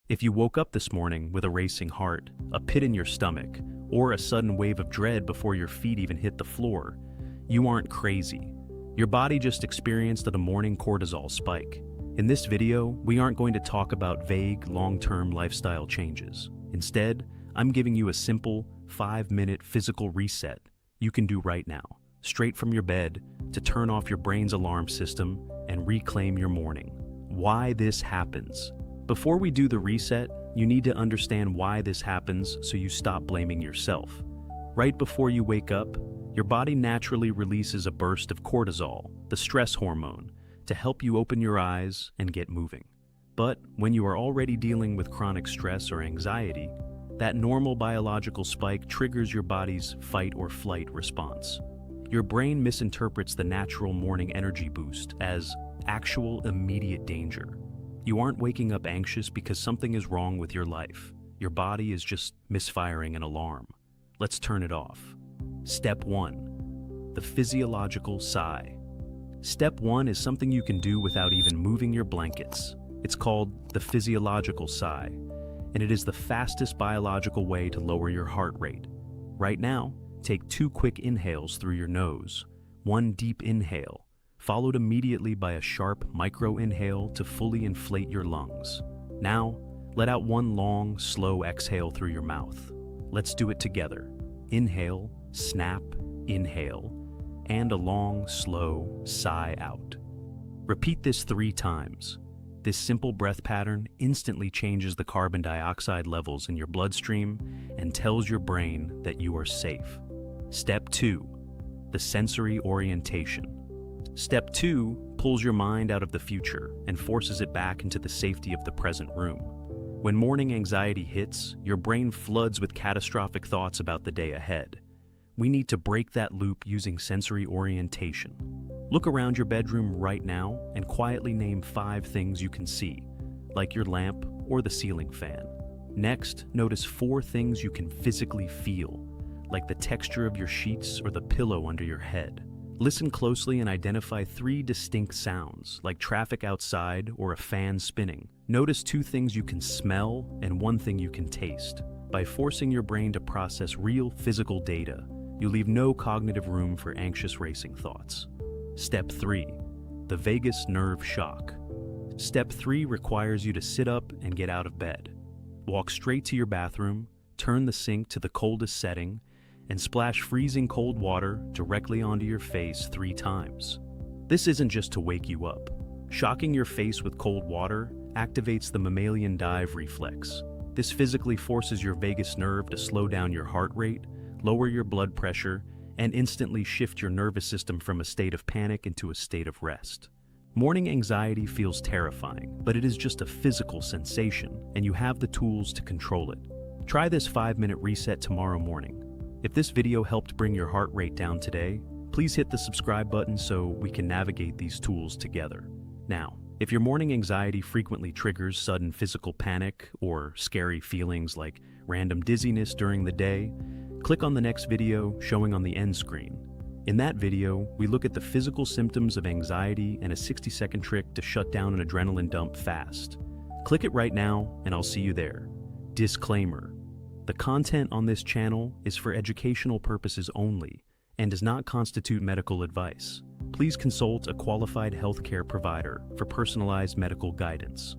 If you woke up this morning with a racing heart, a pit in your stomach, or a sudden wave of dread before your feet even hit the floor, you aren't crazy. Your body just experienced a morning cortisol spike. In this video, we aren't going to talk about vague, long-term lifestyle changes. Instead, I'm giving you a simple, 5-minute physical reset you can do right now, straight from your bed, to turn off your brain's alarm system and reclaim your morning. Why this happens. Before we do the reset, you need to understand why this happens so you stop blaming yourself. Right before you wake up, your body naturally releases a burst of cortisol, the stress hormone, to help you open your eyes and get moving. But when you are already dealing with chronic stress or anxiety, that normal biological spike triggers your body's fight or flight response. Your brain misinterprets the natural morning energy boost as actual immediate danger. You aren't waking up anxious because something is wrong with your life. Your body is just misfiring an alarm. Let's turn it off. Step 1. The physiological sigh. Step 1 is something you can do without even moving your blankets. It's called the physiological sigh, and it is the fastest biological way to lower your heart rate. Right now, take 2 quick inhales through your nose, 1 deep inhale, followed immediately by a sharp micro-inhale to fully inflate your lungs. Now, let out 1 long, slow exhale through your mouth. Let's do it together. Inhale, snap, inhale, and a long, slow sigh out. Repeat this 3 times. This simple breath pattern instantly changes the carbon dioxide levels in your bloodstream and tells your brain that you are safe. Step 2. The sensory orientation. Step 2 pulls your mind out of the future and forces it back into the safety of the present room. When morning anxiety hits, your brain floods with catastrophic thoughts about the day ahead. We need to break that loop using sensory orientation. Look around your bedroom right now and quietly name 5 things you can see, like your lamp or the ceiling fan. Next, notice 4 things you can physically feel, like the texture of your sheets or the pillow under your head. Listen closely and identify 3 distinct sounds, like traffic outside or a fan spinning. Notice 2 things you can smell and 1 thing you can taste. By forcing your brain to process real physical data, you leave no cognitive room for anxious racing thoughts. Step 3. The vagus nerve shock. Step 3 requires you to sit up and get out of bed. Walk straight to your bathroom, turn the sink to the coldest setting, and splash freezing cold water directly onto your face 3 times. This isn't just to wake you up. Shocking your face with cold water activates the mammalian dive reflex. This physically forces your vagus nerve to slow down your heart rate, lower your blood pressure, and instantly shift your nervous system from a state of panic into a state of rest. Morning anxiety feels terrifying, but it is just a physical sensation, and you have the tools to control it. Try this 5-minute reset tomorrow morning. If this video helped bring your heart rate down today, please hit the subscribe button so we can navigate these tools together. Now, if your morning anxiety frequently triggers sudden physical panic or scary feelings like random dizziness during the day, click on the next video showing on the end screen. In that video, we look at the physical symptoms of anxiety and a 60-second trick to shut down an adrenaline dump fast. Click it right now and I'll see you there. Disclaimer: the content on this channel is for educational purposes only and does not constitute medical advice. Please consult a qualified healthcare provider for personalized medical guidance.